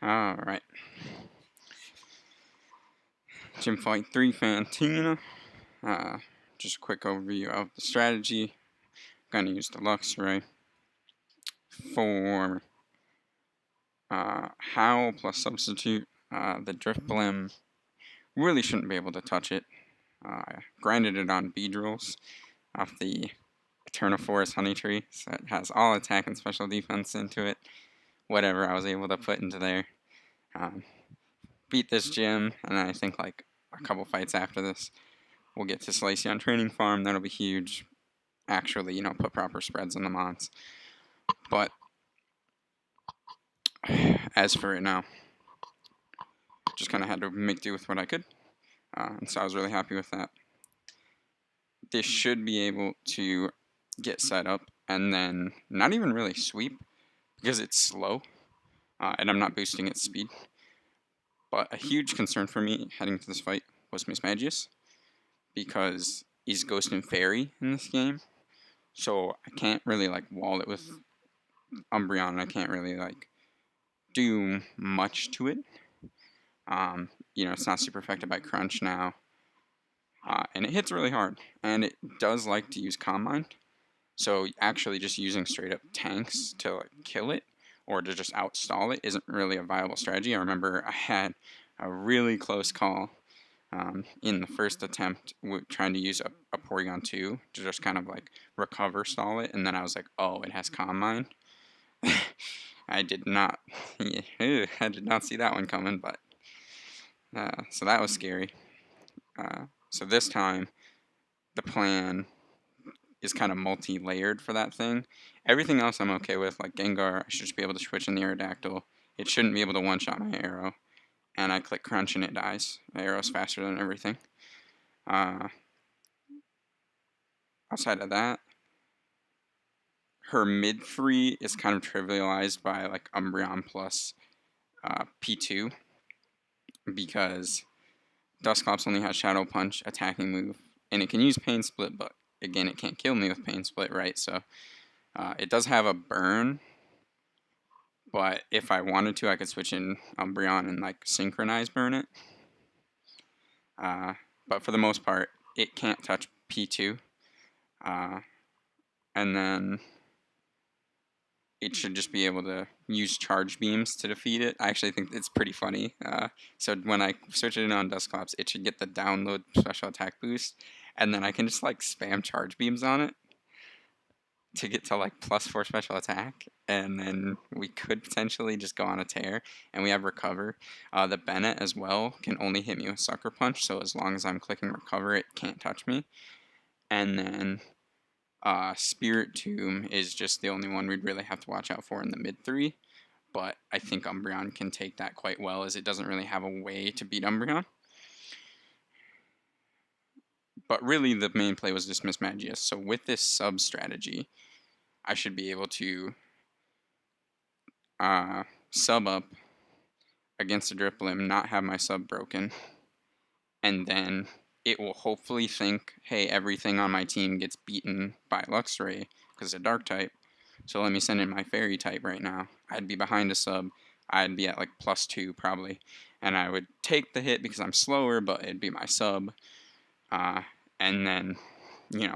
Alright. Gym Fight 3 Fantina. Uh, just a quick overview of the strategy. I'm going to use the Luxray for Howl plus Substitute. The Drift Blim really shouldn't be able to touch it. I grinded it on Beedrills off the Eternal Forest Honey Tree, so it has all attack and special defense into it. Whatever I was able to put into there. Um, beat this gym, and I think like a couple fights after this, we'll get to Slicey on Training Farm. That'll be huge. Actually, put proper spreads on the mods. But as for it now, just kind of had to make do with what I could. And so I was really happy with that. This should be able to get set up and then not even really sweep because it's slow and I'm not boosting its speed. But a huge concern for me heading to this fight was Mismagius because he's Ghost and Fairy in this game. So I can't really like wall it with Umbreon. I can't really like do much to it. It's not super affected by Crunch now. And it hits really hard. And it does like to use Calm Mind. So actually just using straight up tanks to like, kill it or to just outstall it isn't really a viable strategy. I remember I had a really close call in the first attempt trying to use a Porygon 2 to just kind of like recover stall it. And then I was like, oh, it has Calm Mind. I did not see that one coming, but so that was scary. So this time, the plan is kind of multi-layered for that thing. Everything else I'm okay with, like Gengar, I should just be able to switch in the Aerodactyl. It shouldn't be able to one-shot my arrow. And I click Crunch and it dies. The arrow's faster than everything. Outside of that, her mid-3 is kind of trivialized by like Umbreon plus P2 because Dusclops only has Shadow Punch, attacking move, and it can use Pain Split, but again, it can't kill me with Pain Split, right? So it does have a burn, but if I wanted to, I could switch in Umbreon and like synchronize burn it. But for the most part, it can't touch P2. And then it should just be able to use charge beams to defeat it. I actually think it's pretty funny. So when I switch it in on Dusclops, it should get the download special attack boost, and then I can just like spam charge beams on it to get to like +4 special attack, and then we could potentially just go on a tear. And we have Recover. The Bennett as well can only hit me with Sucker Punch, so as long as I'm clicking Recover, it can't touch me. And then Spirit Tomb is just the only one we'd really have to watch out for in the mid-3, but I think Umbreon can take that quite well, as it doesn't really have a way to beat Umbreon. But really, the main play was just Mismagius, so with this sub strategy, I should be able to sub up against a Driplim, not have my sub broken, and then it will hopefully think, hey, everything on my team gets beaten by Luxray because it's a dark type, so let me send in my fairy type right now. I'd be behind a sub. I'd be at like +2 probably, and I would take the hit because I'm slower, but it'd be my sub, and then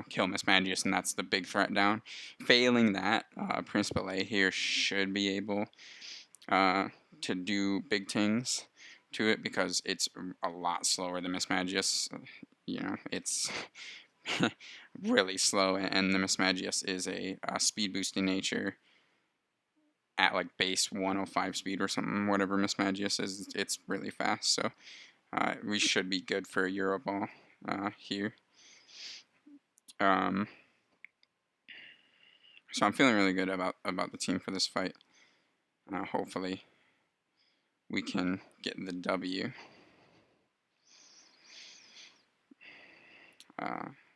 kill Mismagius, and that's the big threat down. Failing that, Principal A here should be able to do big things to it because it's a lot slower than Mismagius. It's really slow, and the Mismagius is a speed boosting nature at like base 105 speed or something. Whatever Mismagius is, it's really fast. So we should be good for a Euro Ball here. So I'm feeling really good about the team for this fight. Hopefully we can get the W.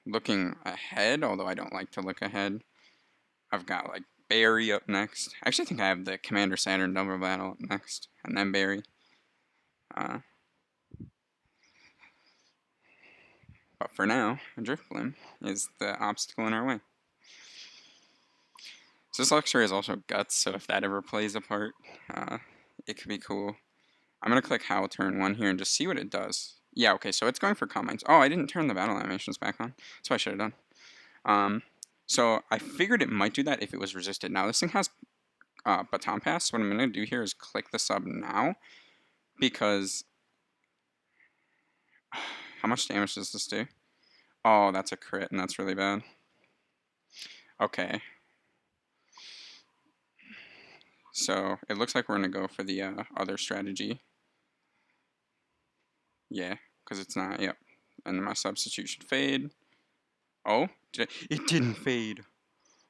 Looking ahead, although I don't like to look ahead, I've got like Barry up next. I actually think I have the Commander Saturn Double Battle up next, and then Barry. But for now, a Drifblim is the obstacle in our way. So this Luxray is also Guts, so if that ever plays a part, it could be cool. I'm going to click Howl turn 1 here and just see what it does. Yeah, okay, so it's going for combines. Oh, I didn't turn the battle animations back on. That's what I should have done. So I figured it might do that if it was resisted. Now, this thing has baton pass. What I'm going to do here is click the sub now, because how much damage does this do? Oh, that's a crit, and that's really bad. Okay. So it looks like we're going to go for the other strategy. Yeah, because it's not, yep. And my substitute should fade. Oh, it didn't fade.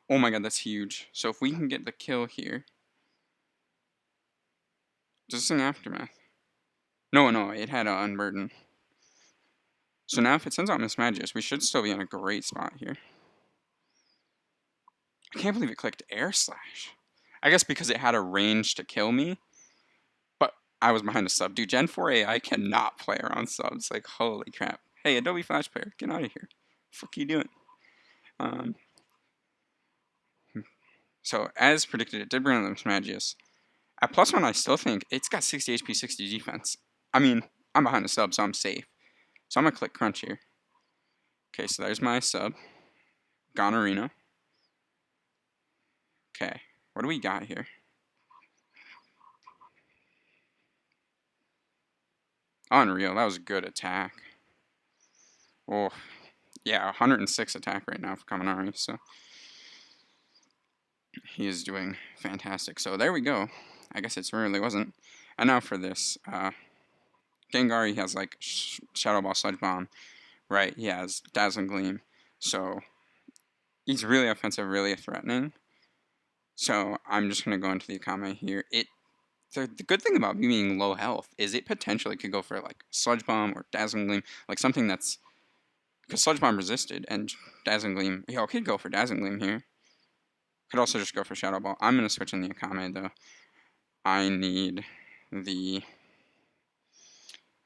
Oh my god, that's huge. So if we can get the kill here. Is this an aftermath? No, it had an unburden. So now if it sends out Miss Magius, we should still be in a great spot here. I can't believe it clicked Air Slash. I guess because it had a range to kill me. But I was behind a sub. Dude, Gen 4 AI cannot play around subs. Like, holy crap. Hey, Adobe Flash player, get out of here. What the fuck are you doing? So as predicted, it did bring on the Miss Magius. At +1, I still think it's got 60 HP, 60 defense. I mean, I'm behind the sub, so I'm safe. So I'm going to click Crunch here. Okay, so there's my sub. Gonorrhea. Okay, what do we got here? Unreal, that was a good attack. Oh, yeah, 106 attack right now for Kaminari, so he is doing fantastic. So there we go. I guess it really wasn't. And now for this. Gengar, he has like Shadow Ball, Sludge Bomb, right? He has Dazzling Gleam. So he's really offensive, really threatening. So I'm just going to go into the Akame here. The good thing about me being low health is it potentially could go for like Sludge Bomb or Dazzling Gleam, like something that's, because Sludge Bomb resisted and Dazzling Gleam, yeah, I could go for Dazzling Gleam here. Could also just go for Shadow Ball. I'm going to switch in the Akame though. I need the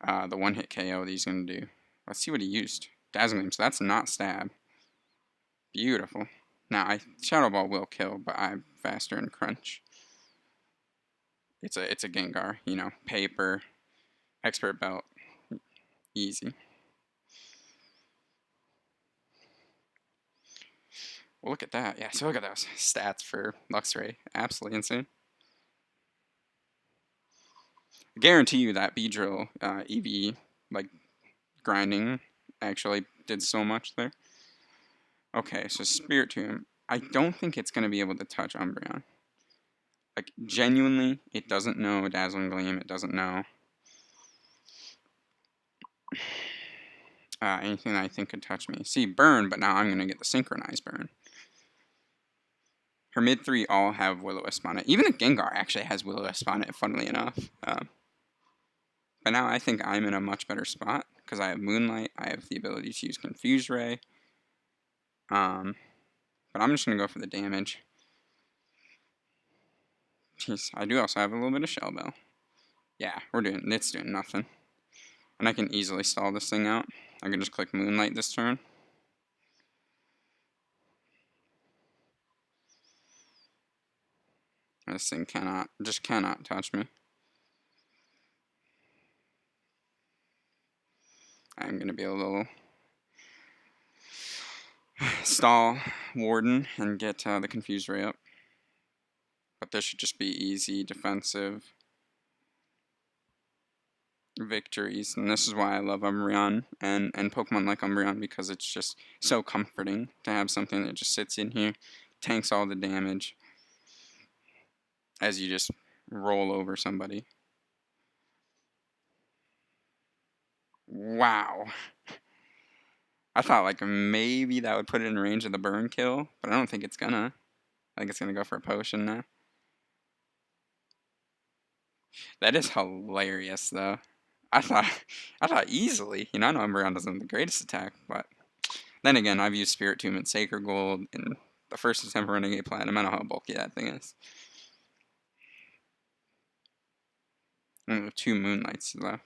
one-hit KO that he's going to do. Let's see what he used. Dazzling Gleam, so that's not Stab. Beautiful. Now, Shadow Ball will kill, but I'm faster in Crunch. It's a Gengar, you know, paper, expert belt, easy. Well, look at that. Yeah, so look at those stats for Luxray. Absolutely insane. I guarantee you that Beedrill EV, like, grinding actually did so much there. Okay, so Spirit Tomb. I don't think it's going to be able to touch Umbreon. Like, genuinely, it doesn't know Dazzling Gleam. It doesn't know anything that I think could touch me. See, Burn, but now I'm going to get the Synchronized Burn. Her mid 3 all have Will-O-Wisp on it. Even a Gengar actually has Will-O-Wisp on it, funnily enough. But now I think I'm in a much better spot, because I have Moonlight. I have the ability to use Confuse Ray. But I'm just going to go for the damage. Jeez, I do also have a little bit of Shell Bell. Yeah, it's doing nothing. And I can easily stall this thing out. I can just click Moonlight this turn. This thing just cannot touch me. I'm going to be a little stall Warden and get the Confuse Ray up. But this should just be easy defensive victories. And this is why I love Umbreon and Pokemon like Umbreon, because it's just so comforting to have something that just sits in here, tanks all the damage as you just roll over somebody. Wow. I thought like maybe that would put it in range of the burn kill, but I don't think it's gonna. I think it's gonna go for a potion now. That is hilarious though. I thought easily. You know, I know Umbreon doesn't have the greatest attack, but then again, I've used Spirit Tomb and Sacred Gold in the first attempt of Renegade Platinum. I know how bulky that thing is. And we have 2 Moonlights left.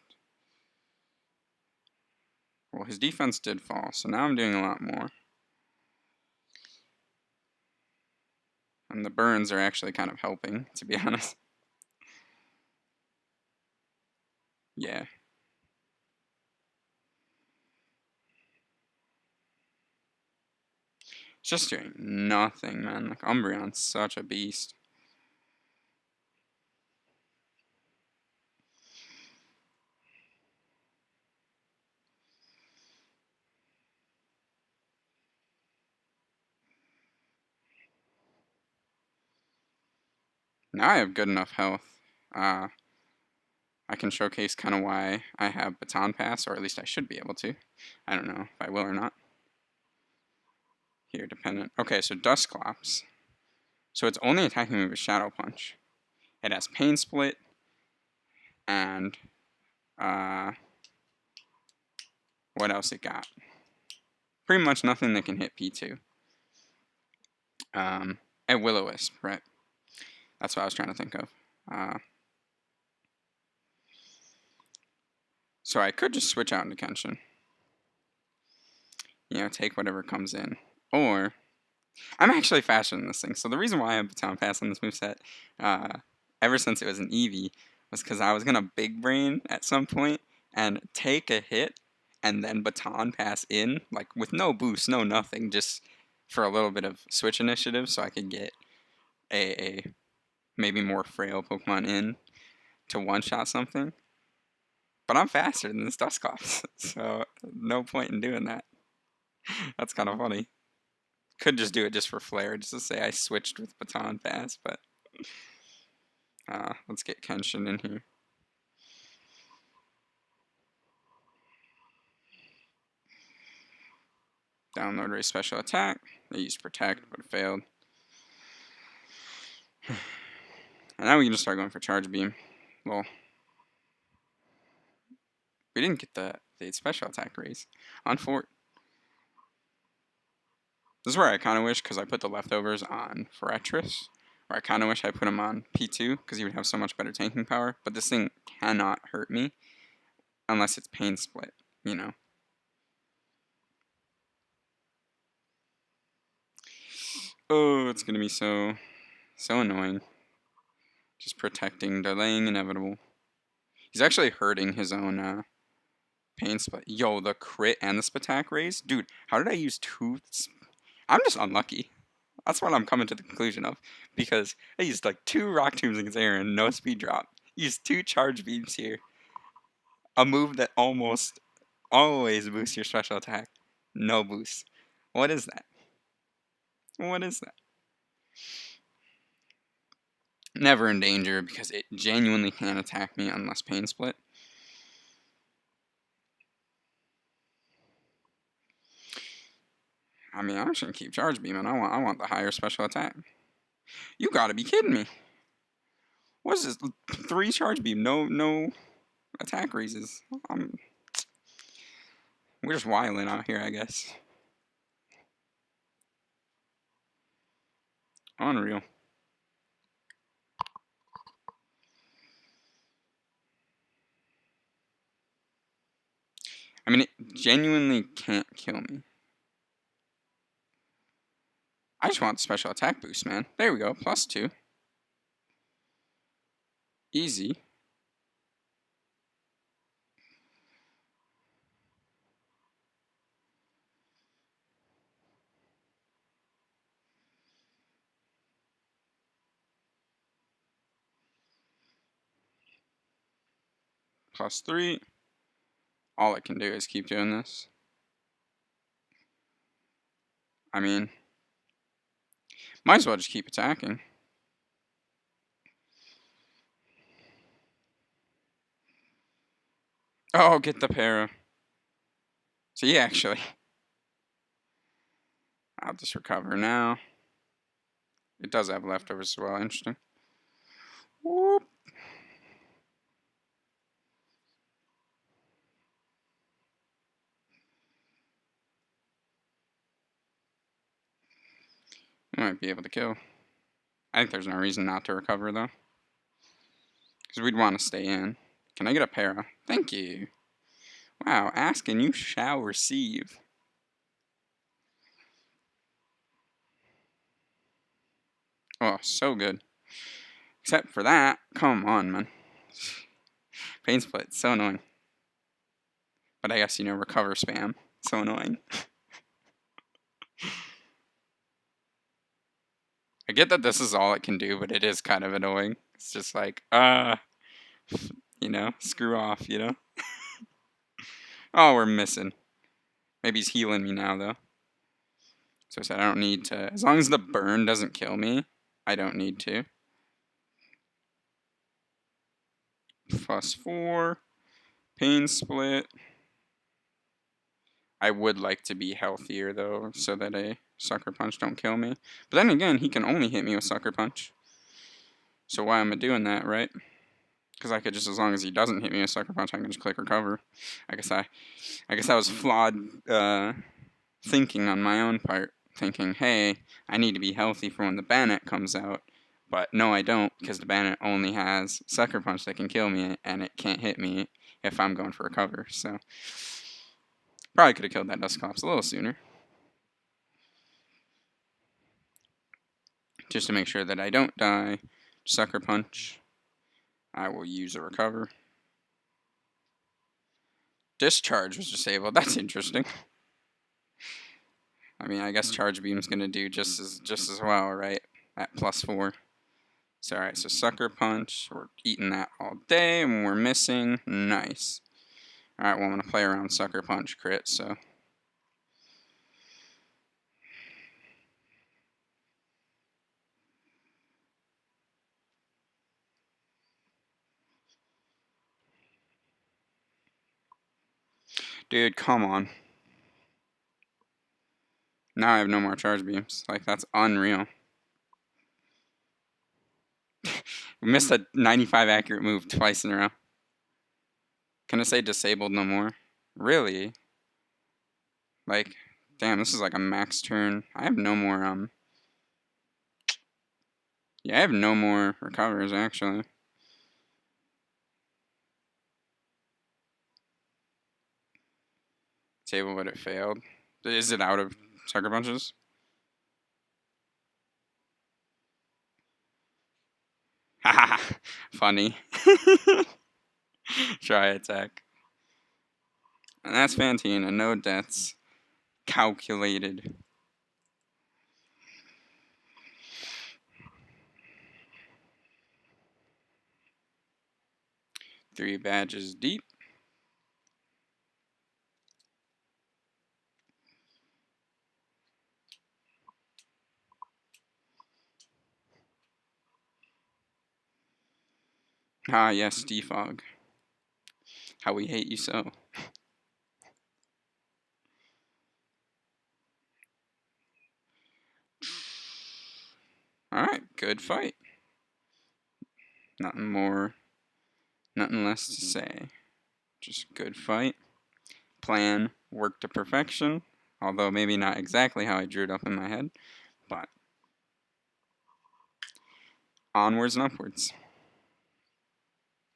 Well, his defense did fall, so now I'm doing a lot more. And the burns are actually kind of helping, to be honest. Yeah. It's just doing nothing, man. Like, Umbreon's such a beast. Now I have good enough health. I can showcase kind of why I have Baton Pass, or at least I should be able to. I don't know if I will or not. Here, dependent. Okay, so Dusclops. So it's only attacking me with Shadow Punch. It has Pain Split, and what else it got? Pretty much nothing that can hit P2. And Will-O-Wisp, right? That's what I was trying to think of. So I could just switch out into Kenshin. You know, take whatever comes in. Or, I'm actually faster than this thing. So the reason why I have Baton Pass on this moveset, ever since it was an Eevee, was because I was going to Big Brain at some point and take a hit and then Baton Pass in, like with no boost, no nothing, just for a little bit of switch initiative so I could get a maybe more frail Pokemon in to one-shot something. But I'm faster than this Dusclops, so no point in doing that. That's kind of funny. Could just do it just for flair, just to say I switched with Baton Pass, but let's get Kenshin in here. Download Raise Special Attack. They used Protect, but it failed. And now we can just start going for Charge Beam. Well, we didn't get the Special Attack raise on Fort. This is where I kind of wish, because I put the leftovers on Forretress, or I kind of wish I put him on P2, because he would have so much better tanking power. But this thing cannot hurt me unless it's Pain Split, you know. Oh, it's going to be so annoying. Just protecting, delaying inevitable. He's actually hurting his own Pain Split. Yo, the crit and the Spatak raise? Dude, how did I use two? I'm just unlucky. That's what I'm coming to the conclusion of. Because I used like 2 Rock Tombs against Aaron, no speed drop. Used 2 Charge Beams here. A move that almost always boosts your special attack. No boost. What is that? What is that? Never in danger because it genuinely can't attack me unless Pain Split. I mean, I'm just gonna keep Charge Beaming. I want the higher special attack. You gotta be kidding me. What is this? 3 Charge Beam, no attack raises. We're just wilding out here, I guess. Unreal. I mean, it genuinely can't kill me. I just want the special attack boost, man. There we go, +2. Easy. +3. All it can do is keep doing this. I mean, might as well just keep attacking. Oh, get the para. So yeah, actually. I'll just recover now. It does have leftovers as well, interesting. Whoop. I might be able to kill. I think there's no reason not to recover, though. Because we'd want to stay in. Can I get a para? Thank you. Wow, ask and you shall receive. Oh, so good. Except for that, come on, man. Pain split, so annoying. But I guess, you know, recover spam. So annoying. I get that this is all it can do, but it is kind of annoying. It's just like, you know, screw off, you know? Oh, we're missing. Maybe he's healing me now, though. So I said I don't need to. As long as the burn doesn't kill me, I don't need to. +4. Pain split. I would like to be healthier, though, so that a Sucker Punch don't kill me. But then again, he can only hit me with Sucker Punch. So why am I doing that, right? Because I could just, as long as he doesn't hit me with Sucker Punch, I can just click recover. I guess that was flawed thinking on my own part. Thinking, hey, I need to be healthy for when the Bayonet comes out. But no, I don't, because the Bayonet only has Sucker Punch that can kill me, and it can't hit me if I'm going for recover. So probably could have killed that Dusclops a little sooner. Just to make sure that I don't die. Sucker Punch. I will use a recover. Discharge was disabled. That's interesting. I mean, I guess Charge Beam's gonna do just as well, right? At +4. So alright, so Sucker Punch. We're eating that all day, and we're missing. Nice. Alright, well, I'm gonna play around Sucker Punch crit, so. Dude, come on. Now I have no more Charge Beams. Like, that's unreal. We missed a 95 accurate move twice in a row. Can I say disabled no more? Really? Like, damn, this is like a max turn. I have no more, yeah, I have no more recovers, actually. Table, but it failed. Is it out of Sucker Punches? Haha, funny. Try attack. And that's Fantina, no deaths. Calculated. Three badges deep. Ah, yes, Defog. How we hate you so. Alright, good fight. Nothing more, nothing less to say. Just good fight. Plan worked to perfection. Although maybe not exactly how I drew it up in my head. But onwards and upwards.